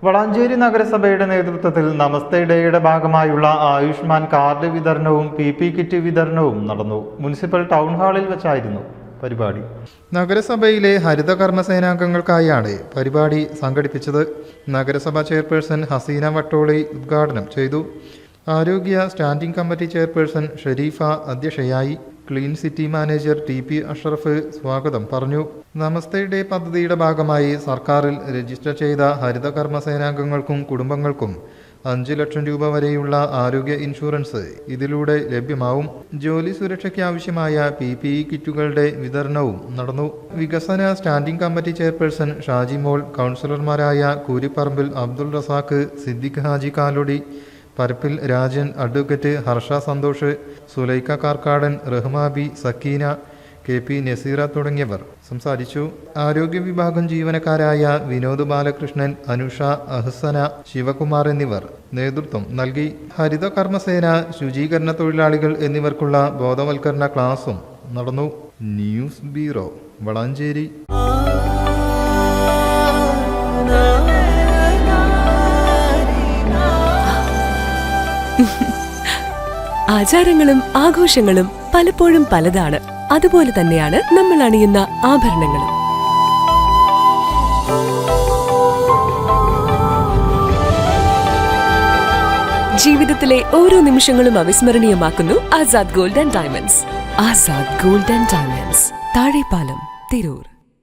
വളാഞ്ചേരി നഗരസഭയുടെ നേതൃത്വത്തിൽ നമസ്തേ ഡേയുടെ ഭാഗമായുള്ള ആയുഷ്മാൻ കാർഡ് വിതരണവും PP കിറ്റ് വിതരണവും നടന്നു. മുനിസിപ്പൽ ടൗൺ ഹാളിൽ വെച്ചായിരുന്നു പരിപാടി. നഗരസഭയിലെ ഹരിത കർമ്മസേനാംഗങ്ങൾക്കായാണ് പരിപാടി സംഘടിപ്പിച്ചത്. നഗരസഭാ ചെയർപേഴ്സൺ ഹസീന വട്ടോളി ഉദ്ഘാടനം ചെയ്തു. ആരോഗ്യ സ്റ്റാൻഡിംഗ് കമ്മിറ്റി ചെയർപേഴ്സൺ ഷെരീഫ അധ്യക്ഷയായി. Clean city manager TP Ashraf സ്വാഗതം പറഞ്ഞു. നമസ്തേ ഡേ പദ്ധതിയുടെ ഭാഗമായി സർക്കാരിൽ രജിസ്റ്റർ ചെയ്ത ഹരിത കർമ്മസേനാംഗങ്ങൾക്കും കുടുംബങ്ങൾക്കും 5 ലക്ഷം രൂപ വരെയുള്ള ആരോഗ്യ ഇൻഷുറൻസ് ഇതിലൂടെ ലഭ്യമാവും. ജോലി സുരക്ഷയ്ക്ക് ആവശ്യമായ PPE കിറ്റുകളുടെ വിതരണവും നടന്നു. വികസന സ്റ്റാൻഡിംഗ് കമ്മിറ്റി ചെയർപേഴ്സൺ ഷാജി മോൾ, കൗൺസിലർമാരായ കൂരിപ്പറമ്പിൽ അബ്ദുൾ റസാഖ്, സിദ്ദിഖ് ഹാജി കാലൊടി, പരപ്പിൽ രാജൻ, അഡ്വക്കേറ്റ് ഹർഷ സന്തോഷ്, സുലൈഖ കാർക്കാടൻ, റഹ്മാബി, സക്കീന, KP നസീറ തുടങ്ങിയവർ സംസാരിച്ചു. ആരോഗ്യ വിഭാഗം ജീവനക്കാരായ വിനോദ് ബാലകൃഷ്ണൻ, അനുഷ, അഹ്സന, ശിവകുമാർ എന്നിവർ നേതൃത്വം നൽകി. ഹരിത കർമ്മസേന, ശുചീകരണ തൊഴിലാളികൾ എന്നിവർക്കുള്ള ബോധവൽക്കരണ ക്ലാസും നടന്നു. News bureau, Valanchery. ആചാരങ്ങളും ആഘോഷങ്ങളും പലപ്പോഴും പലതാണ്. അതുപോലെ തന്നെയാണ് നമ്മൾ അണിയുന്ന ആഭരണങ്ങളും. ജീവിതത്തിലെ ഓരോ നിമിഷങ്ങളും അവിസ്മരണീയമാക്കുന്നു Azad gold and diamonds. Azad gold and diamonds, Thazhepalam, Tirur.